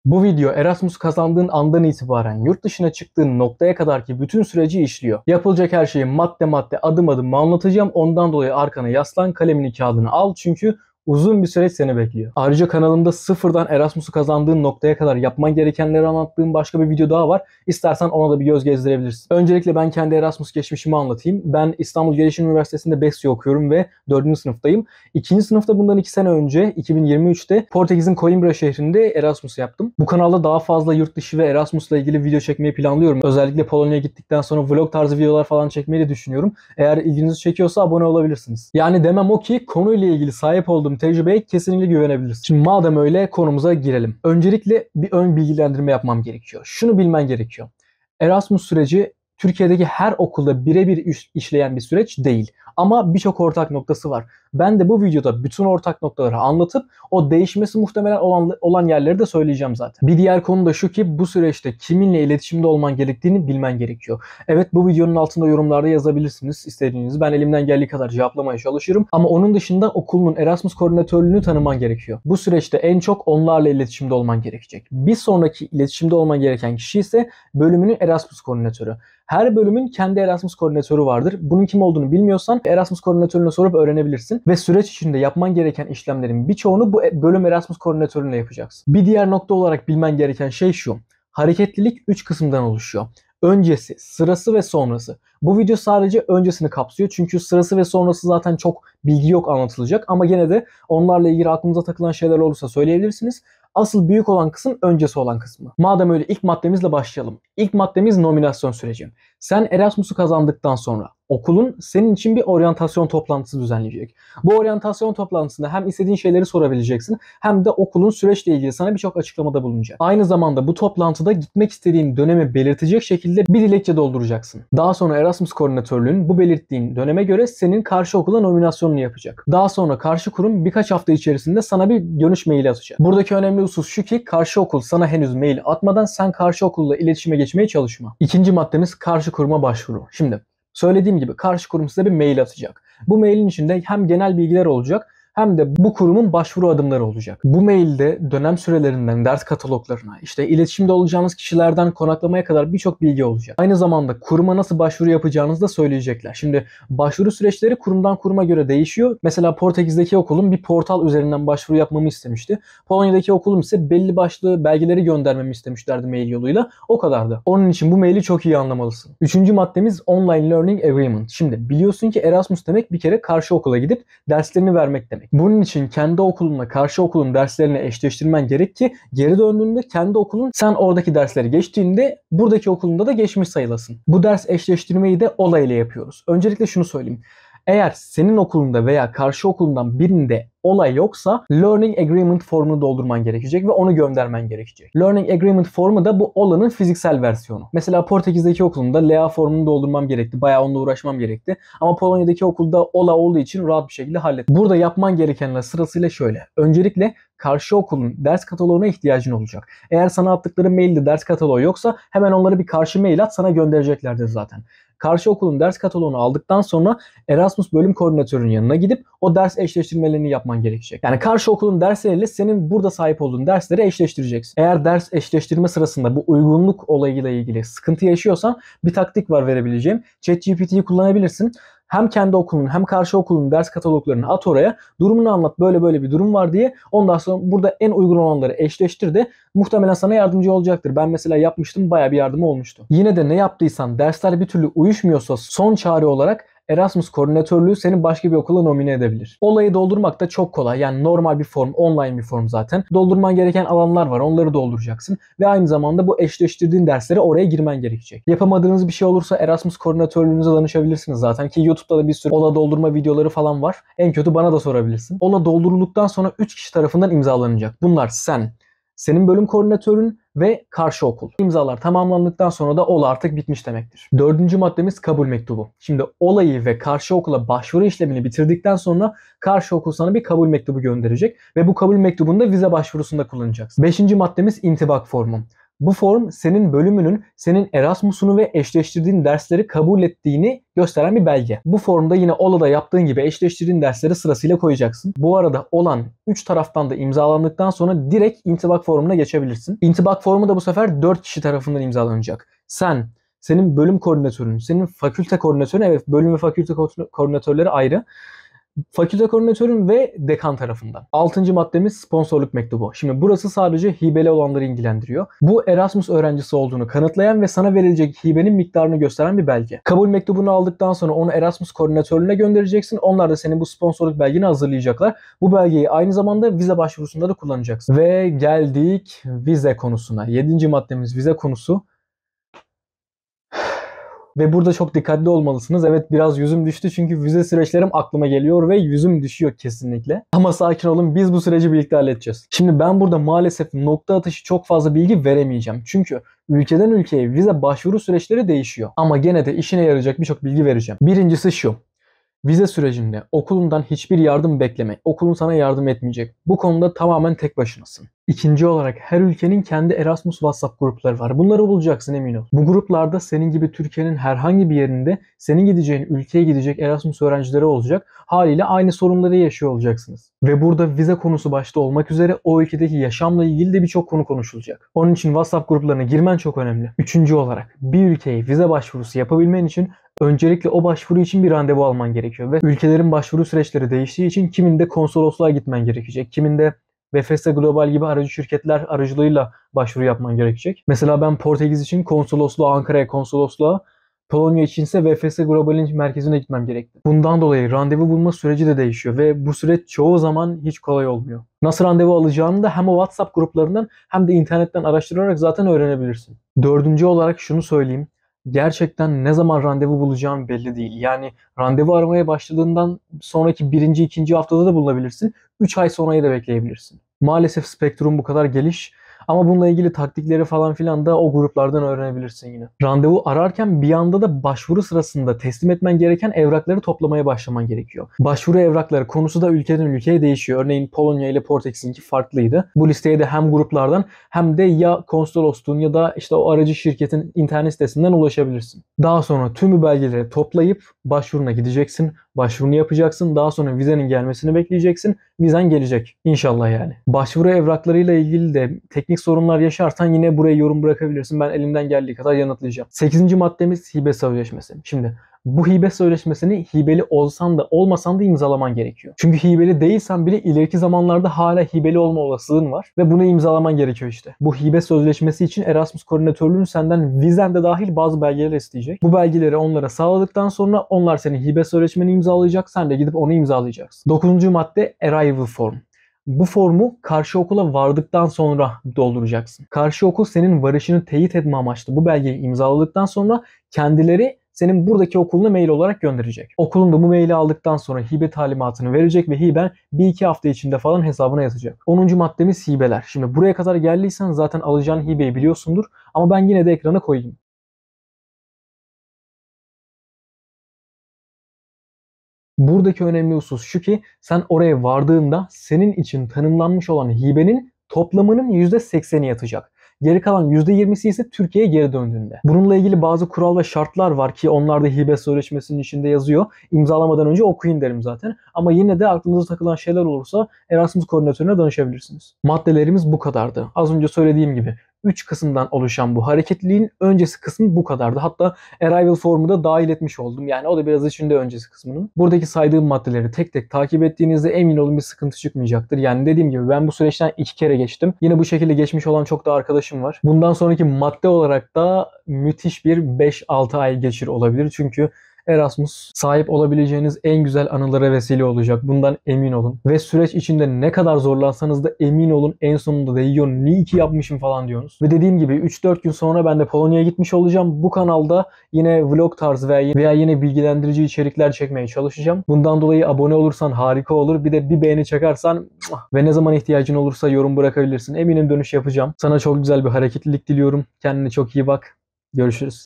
Bu video Erasmus kazandığın andan itibaren yurt dışına çıktığın noktaya kadarki bütün süreci işliyor. Yapılacak her şeyi madde madde adım adım anlatacağım. Ondan dolayı arkana yaslan, kalemini kağıdını al çünkü uzun bir süreç seni bekliyor. Ayrıca kanalımda sıfırdan Erasmus'u kazandığın noktaya kadar yapman gerekenleri anlattığım başka bir video daha var. İstersen ona da bir göz gezdirebilirsin. Öncelikle ben kendi Erasmus geçmişimi anlatayım. Ben İstanbul Gelişim Üniversitesi'nde BESYO okuyorum ve 4. sınıftayım. 2. sınıfta bundan 2 sene önce 2023'te Portekiz'in Coimbra şehrinde Erasmus yaptım. Bu kanalda daha fazla yurt dışı ve Erasmus'la ilgili video çekmeyi planlıyorum. Özellikle Polonya'ya gittikten sonra vlog tarzı videolar falan çekmeyi de düşünüyorum. Eğer ilginizi çekiyorsa abone olabilirsiniz. Yani demem o ki konuyla ilgili sahip olduğum tecrübeye kesinlikle güvenebiliriz. Şimdi madem öyle konumuza girelim. Öncelikle bir ön bilgilendirme yapmam gerekiyor. Şunu bilmen gerekiyor. Erasmus süreci Türkiye'deki her okulda birebir işleyen bir süreç değil. Ama birçok ortak noktası var. Ben de bu videoda bütün ortak noktaları anlatıp o değişmesi muhtemelen olan yerleri de söyleyeceğim zaten. Bir diğer konu da şu ki bu süreçte kiminle iletişimde olman gerektiğini bilmen gerekiyor. Evet, bu videonun altında yorumlarda yazabilirsiniz istediğinizi. Ben elimden geldiği kadar cevaplamaya çalışırım. Ama onun dışında okulun Erasmus koordinatörlüğünü tanıman gerekiyor. Bu süreçte en çok onlarla iletişimde olman gerekecek. Bir sonraki iletişimde olman gereken kişi ise bölümünün Erasmus koordinatörü. Her bölümün kendi Erasmus koordinatörü vardır. Bunun kim olduğunu bilmiyorsan Erasmus koordinatörüne sorup öğrenebilirsin. Ve süreç içinde yapman gereken işlemlerin birçoğunu bu bölüm Erasmus koordinatörüyle yapacaksın. Bir diğer nokta olarak bilmen gereken şey şu. Hareketlilik 3 kısımdan oluşuyor. Öncesi, sırası ve sonrası. Bu video sadece öncesini kapsıyor. Çünkü sırası ve sonrası zaten çok bilgi yok anlatılacak. Ama gene de onlarla ilgili aklınıza takılan şeyler olursa söyleyebilirsiniz. Asıl büyük olan kısım öncesi olan kısmı. Madem öyle ilk maddemizle başlayalım. İlk maddemiz nominasyon süreci. Sen Erasmus'u kazandıktan sonra okulun senin için bir oryantasyon toplantısı düzenleyecek. Bu oryantasyon toplantısında hem istediğin şeyleri sorabileceksin hem de okulun süreçle ilgili sana birçok açıklamada bulunacak. Aynı zamanda bu toplantıda gitmek istediğin dönemi belirtecek şekilde bir dilekçe dolduracaksın. Daha sonra Erasmus koordinatörlüğün bu belirttiğin döneme göre senin karşı okula nominasyonunu yapacak. Daha sonra karşı kurum birkaç hafta içerisinde sana bir dönüş maili atacak. Buradaki önemli husus şu ki karşı okul sana henüz mail atmadan sen karşı okulla iletişime geçmeye çalışma. İkinci maddemiz karşı kuruma başvuru. Şimdi söylediğim gibi karşı kurum size bir mail atacak. Bu mailin içinde hem genel bilgiler olacak hem de bu kurumun başvuru adımları olacak. Bu mailde dönem sürelerinden ders kataloglarına, işte iletişimde olacağınız kişilerden konaklamaya kadar birçok bilgi olacak. Aynı zamanda kuruma nasıl başvuru yapacağınızı da söyleyecekler. Şimdi başvuru süreçleri kurumdan kuruma göre değişiyor. Mesela Portekiz'deki okulum bir portal üzerinden başvuru yapmamı istemişti. Polonya'daki okulum ise belli başlı belgeleri göndermemi istemişlerdi mail yoluyla. O kadardı. Onun için bu maili çok iyi anlamalısın. Üçüncü maddemiz Online Learning Agreement. Şimdi biliyorsun ki Erasmus demek bir kere karşı okula gidip derslerini vermek demek. Bunun için kendi okulunla karşı okulun derslerini eşleştirmen gerek ki geri döndüğünde kendi okulun sen oradaki dersleri geçtiğinde buradaki okulunda da geçmiş sayılasın. Bu ders eşleştirmeyi de OLA ile yapıyoruz. Öncelikle şunu söyleyeyim. Eğer senin okulunda veya karşı okulundan birinde olay yoksa Learning Agreement formunu doldurman gerekecek ve onu göndermen gerekecek. Learning Agreement formu da bu OLA'nın fiziksel versiyonu. Mesela Portekiz'deki okulumda LEA formunu doldurmam gerekti. Bayağı onunla uğraşmam gerekti. Ama Polonya'daki okulda OLA olduğu için rahat bir şekilde hallettim. Burada yapman gerekenler sırasıyla şöyle. Öncelikle karşı okulun ders kataloğuna ihtiyacın olacak. Eğer sana attıkları mailde ders kataloğu yoksa hemen onlara bir karşı mail at, sana göndereceklerdir zaten. Karşı okulun ders kataloğunu aldıktan sonra Erasmus bölüm koordinatörünün yanına gidip o ders eşleştirmelerini yapman gerekecek. Yani karşı okulun dersleriyle senin burada sahip olduğun dersleri eşleştireceksin. Eğer ders eşleştirme sırasında bu uygunluk olayıyla ilgili sıkıntı yaşıyorsan bir taktik var verebileceğim. ChatGPT'yi kullanabilirsin. Hem kendi okulun hem karşı okulun ders kataloglarını at oraya. Durumunu anlat, böyle bir durum var diye. Ondan sonra burada en uygun olanları eşleştir de muhtemelen sana yardımcı olacaktır. Ben mesela yapmıştım, bayağı bir yardımı olmuştu. Yine de ne yaptıysan dersler bir türlü uyuşmuyorsa son çare olarak Erasmus koordinatörlüğü seni başka bir okula nomine edebilir. Olayı doldurmak da çok kolay. Yani normal bir form, online bir form zaten. Doldurman gereken alanlar var. Onları dolduracaksın. Ve aynı zamanda bu eşleştirdiğin derslere oraya girmen gerekecek. Yapamadığınız bir şey olursa Erasmus koordinatörlüğünüze danışabilirsiniz zaten. Ki YouTube'da da bir sürü OLA doldurma videoları falan var. En kötü bana da sorabilirsin. OLA doldurulduktan sonra 3 kişi tarafından imzalanacak. Bunlar senin bölüm koordinatörün ve karşı okul. İmzalar tamamlandıktan sonra da OLA artık bitmiş demektir. Dördüncü maddemiz kabul mektubu. Şimdi olayı ve karşı okula başvuru işlemini bitirdikten sonra karşı okul sana bir kabul mektubu gönderecek ve bu kabul mektubunu da vize başvurusunda kullanacaksın. Beşinci maddemiz intibak formu. Bu form senin bölümünün, senin Erasmus'unu ve eşleştirdiğin dersleri kabul ettiğini gösteren bir belge. Bu formda yine OLA'da yaptığın gibi eşleştirdiğin dersleri sırasıyla koyacaksın. Bu arada olan 3 taraftan da imzalandıktan sonra direkt intibak formuna geçebilirsin. İntibak formu da bu sefer 4 kişi tarafından imzalanacak. Sen, senin bölüm koordinatörün, senin fakülte koordinatörün, evet bölüm ve fakülte koordinatörleri ayrı. Fakülte koordinatörün ve dekan tarafından. 6. maddemiz sponsorluk mektubu. Şimdi burası sadece hibeli olanları ilgilendiriyor. Bu Erasmus öğrencisi olduğunu kanıtlayan ve sana verilecek hibenin miktarını gösteren bir belge. Kabul mektubunu aldıktan sonra onu Erasmus koordinatörlüğüne göndereceksin. Onlar da senin bu sponsorluk belgeni hazırlayacaklar. Bu belgeyi aynı zamanda vize başvurusunda da kullanacaksın. Ve geldik vize konusuna. 7. maddemiz vize konusu. Ve burada çok dikkatli olmalısınız. Evet biraz yüzüm düştü çünkü vize süreçlerim aklıma geliyor ve yüzüm düşüyor kesinlikle. Ama sakin olun, biz bu süreci birlikte halledeceğiz. Şimdi ben burada maalesef nokta atışı çok fazla bilgi veremeyeceğim. Çünkü ülkeden ülkeye vize başvuru süreçleri değişiyor. Ama gene de işine yarayacak birçok bilgi vereceğim. Birincisi şu. Vize sürecinde okulundan hiçbir yardım bekleme. Okulun sana yardım etmeyecek. Bu konuda tamamen tek başınasın. İkinci olarak her ülkenin kendi Erasmus WhatsApp grupları var. Bunları bulacaksın, emin ol. Bu gruplarda senin gibi Türkiye'nin herhangi bir yerinde senin gideceğin ülkeye gidecek Erasmus öğrencileri olacak. Haliyle aynı sorunları yaşıyor olacaksınız. Ve burada vize konusu başta olmak üzere o ülkedeki yaşamla ilgili de birçok konu konuşulacak. Onun için WhatsApp gruplarına girmen çok önemli. Üçüncü olarak bir ülkeye vize başvurusu yapabilmen için öncelikle o başvuru için bir randevu alman gerekiyor ve ülkelerin başvuru süreçleri değiştiği için kiminde konsolosluğa gitmen gerekecek, kiminde VFS Global gibi aracı şirketler aracılığıyla başvuru yapman gerekecek. Mesela ben Portekiz için konsolosluğa, Ankara'ya konsolosluğa, Polonya için ise VFS Global'in merkezine gitmem gerekti. Bundan dolayı randevu bulma süreci de değişiyor ve bu süreç çoğu zaman hiç kolay olmuyor. Nasıl randevu alacağını da hem o WhatsApp gruplarından hem de internetten araştırarak zaten öğrenebilirsin. Dördüncü olarak şunu söyleyeyim. Gerçekten ne zaman randevu bulacağın belli değil. Yani randevu aramaya başladığından sonraki birinci, ikinci haftada da bulabilirsin. 3 ay sonrayı da bekleyebilirsin. Maalesef spektrum bu kadar geniş. Ama bununla ilgili taktikleri falan filan da o gruplardan öğrenebilirsin yine. Randevu ararken bir anda da başvuru sırasında teslim etmen gereken evrakları toplamaya başlaman gerekiyor. Başvuru evrakları konusu da ülkeden ülkeye değişiyor. Örneğin Polonya ile Portekiz'inki farklıydı. Bu listeye de hem gruplardan hem de ya konsolosluğun ya da işte o aracı şirketin internet sitesinden ulaşabilirsin. Daha sonra tüm belgeleri toplayıp başvuruna gideceksin. Başvurunu yapacaksın. Daha sonra vizenin gelmesini bekleyeceksin. Vizen gelecek. İnşallah yani. Başvuru evraklarıyla ilgili de teknik sorunlar yaşarsan yine buraya yorum bırakabilirsin. Ben elimden geldiği kadar yanıtlayacağım. 8. maddemiz hibe sözleşmesi. Şimdi bu hibe sözleşmesini hibeli olsan da olmasan da imzalaman gerekiyor. Çünkü hibeli değilsen bile ileriki zamanlarda hala hibeli olma olasılığın var. Ve bunu imzalaman gerekiyor işte. Bu hibe sözleşmesi için Erasmus koordinatörlüğün senden vizen de dahil bazı belgeler isteyecek. Bu belgeleri onlara sağladıktan sonra onlar senin hibe sözleşmeni imzalayacak. Sen de gidip onu imzalayacaksın. 9. madde Arrival Form. Bu formu karşı okula vardıktan sonra dolduracaksın. Karşı okul senin varışını teyit etme amaçlı bu belgeyi imzaladıktan sonra kendileri senin buradaki okuluna mail olarak gönderecek. Okulun da bu maili aldıktan sonra hibe talimatını verecek ve hiben 1-2 hafta içinde falan hesabına yatacak. 10. maddemiz hibeler. Şimdi buraya kadar geldiysen zaten alacağın hibeyi biliyorsundur ama ben yine de ekrana koyayım. Buradaki önemli husus şu ki sen oraya vardığında senin için tanımlanmış olan hibenin toplamının %80'i yatacak. Geri kalan %20'si ise Türkiye'ye geri döndüğünde. Bununla ilgili bazı kural ve şartlar var ki onlar da hibe sözleşmesinin içinde yazıyor. İmzalamadan önce okuyun derim zaten. Ama yine de aklınıza takılan şeyler olursa Erasmus koordinatörüne danışabilirsiniz. Maddelerimiz bu kadardı. Az önce söylediğim gibi 3 kısımdan oluşan bu hareketliliğin öncesi kısmı bu kadardı. Hatta arrival formu da dahil etmiş oldum. Yani o da biraz içinde öncesi kısmının. Buradaki saydığım maddeleri tek tek takip ettiğinizde emin olun bir sıkıntı çıkmayacaktır. Yani dediğim gibi ben bu süreçten 2 kere geçtim. Yine bu şekilde geçmiş olan çok da arkadaşım var. Bundan sonraki madde olarak da müthiş bir 5-6 ay geçir olabilir. Çünkü Erasmus sahip olabileceğiniz en güzel anılara vesile olacak. Bundan emin olun. Ve süreç içinde ne kadar zorlansanız da emin olun en sonunda değiyor. Niye ki yapmışım falan diyorsunuz. Ve dediğim gibi 3-4 gün sonra ben de Polonya'ya gitmiş olacağım. Bu kanalda yine vlog tarzı veya yine bilgilendirici içerikler çekmeye çalışacağım. Bundan dolayı abone olursan harika olur. Bir de bir beğeni çakarsan ve ne zaman ihtiyacın olursa yorum bırakabilirsin. Eminim dönüş yapacağım. Sana çok güzel bir hareketlilik diliyorum. Kendine çok iyi bak. Görüşürüz.